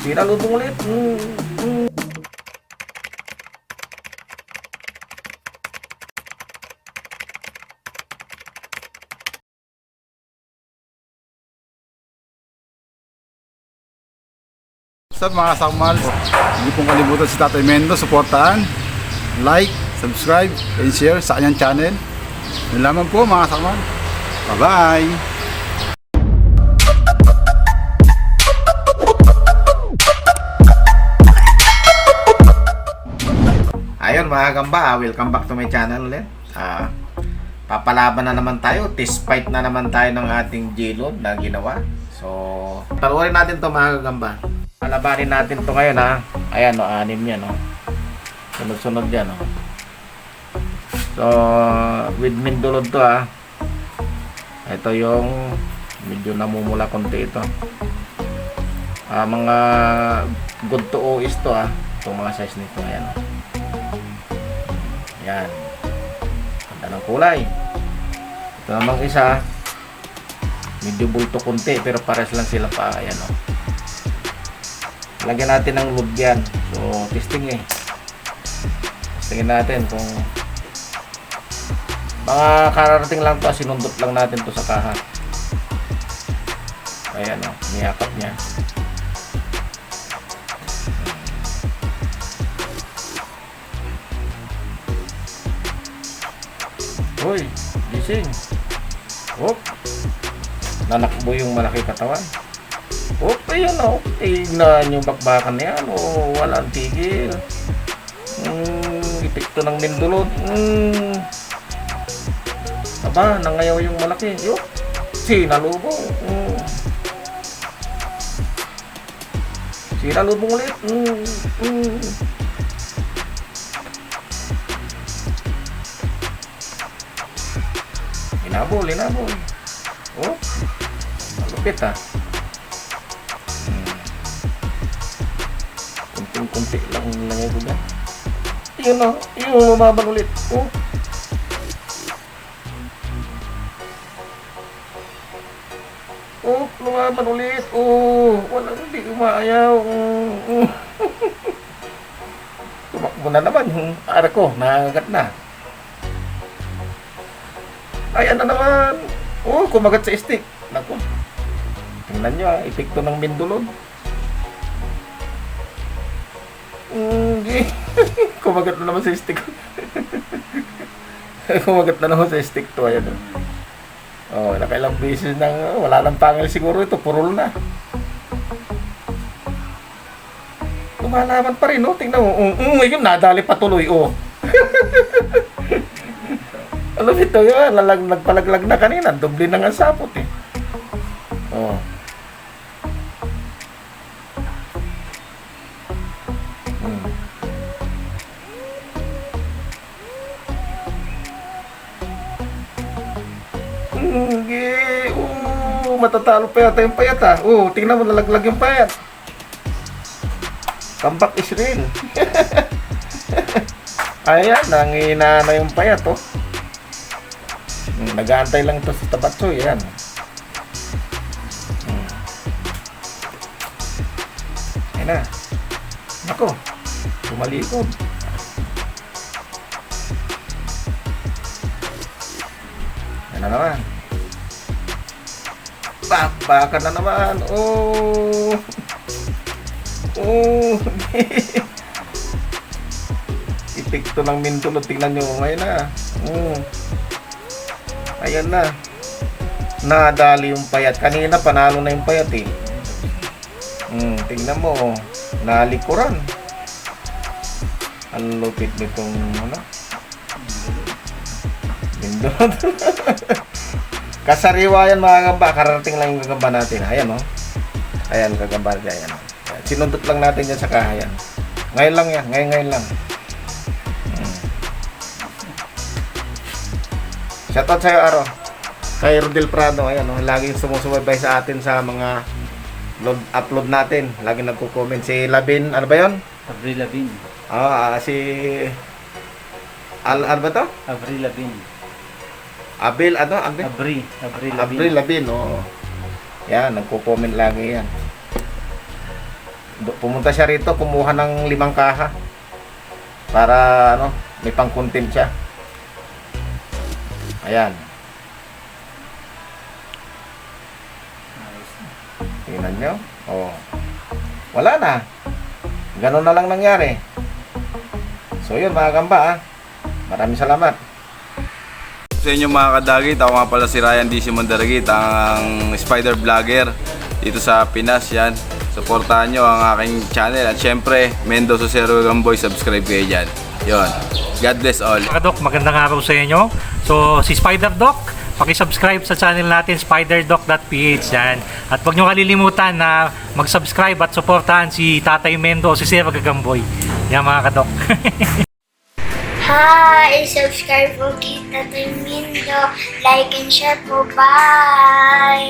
Sinalubong ulit. Sa mga sakmal, hindi pong kalimutan si Tatay Mendo, suportahan, like, subscribe, and share sa kanyang channel. Yun lamang po mga sakmal. Bye-bye! Ayun mga gamba, welcome back to my channel ulit. Papalaban na naman tayo, test fight na naman tayo ng ating J-Load na ginawa. So, talurin natin to mga gamba. Palabanin natin to ngayon ha. Ayan o, 6 yan o. Sunod-sunod yan o. So, with Mindolod to ha. Ito yung medyo namumula konti ito. Mga good to OS to ha. Itong mga size nito. Ayan o. Yan. Ganda ng kulay. Ito namang isa. Medyo bulto konti pero pares lang sila pa. Ayan o. Lagyan natin ng load yan. So, testing eh. Testingin natin kung mga kararating lang to. Sinundot lang natin to sa kaha. Ayan o. Niyakap niya. Uy, gising. Hop. Nanakbo yung malaki katawan. Hop, ayun o. Tignan yung bakbakan na yan. O, walang tigil. Epekto ng Mindolod. Aba, nangayaw yung malaki. Yup. Sinalubong. Sinalubong ulit. Linabol. Oh, malupit ha. Kunting-kunti lang nilagay ko dyan. Yun o, yung lumaban ulit. Oh. Oh, lumaban ulit. Oh, walang hindi umaayaw. Tumakbo na naman yung ara ko, nakagat na. Ayan na naman. Oh, kumagat sa stick. Naku. Tingnan nyo ha. Epekto ng Mindolod. Kumagat na naman sa stick. Kumagat na naman sa stick to. Ayan o. Oh, nakailang beses nang wala nang pangil siguro ito. Purol na. Lumalaman pa rin o. Tingnan mo. Yung nadali patuloy o. Alam ito yun, nagpalaglag na kanina, doble na nga sapot eh. Oh. Matatalo pa yata yung payat ha. Tingnan mo, nalaglag yung payat. Comeback is real. Ayan, nangina na yung payat oh. Nag-aantay lang ito sa tabatsoy. Yan. Ayan na. Ako. Tumalikod. Yan na naman. Bakbakan na naman. Oh. Epekto ng Mindolod. Tingnan nyo. Ngayon na. Ayan na. Nadali yung payat. Kanina panalo na yung payat eh. Tingnan mo. Nalikuran. Ang lupit nitong ano. Mindolod. Kasariwa yan mga gamba. Kararating lang yung gagamba natin. Ayan o. Ayan gagamba natin. Ayan. Sinundot lang natin yan sa kahayan. Ngayon lang yan. Ngayon lang. Shoutout sa'yo, Aro. Kay Rodel Prado. Ayan, oh, laging sumusubaybay sa atin sa mga upload natin. Laging nagko-comment. Si Labin, ano ba yun? Avril Lavigne. Si... ano ba to? Avril Lavigne. Abel, ano? Avril Avril Lavigne, oo. Yan, nagko-comment lagi yan. Pumunta siya rito, kumuha ng 5 kaha. Para ano, may pang-content siya. Ayan. Tingnan nyo. Oh. Wala na. Ganun na lang nangyari. So yun mga kamba ah. Maraming salamat. Sa inyo mga kadagit, ako nga pala si Ryan D. Mandaragit, ang spider vlogger dito sa Pinas. Yan, supportahan nyo ang aking channel at syempre Mendo Susero Gamboy, subscribe kayo dyan. Yon. God bless all. Mga Doc, magandang araw sa inyo. So, si Spider Doc, paki-subscribe sa channel natin, spiderdoc.ph yan. At huwag nyo kalilimutan na mag-subscribe at supportahan si Tatay Mendo o si Sir Gagamboy. Yan mga kadok. Hi! Subscribe po kay Tatay Mindo. Like and share po. Bye!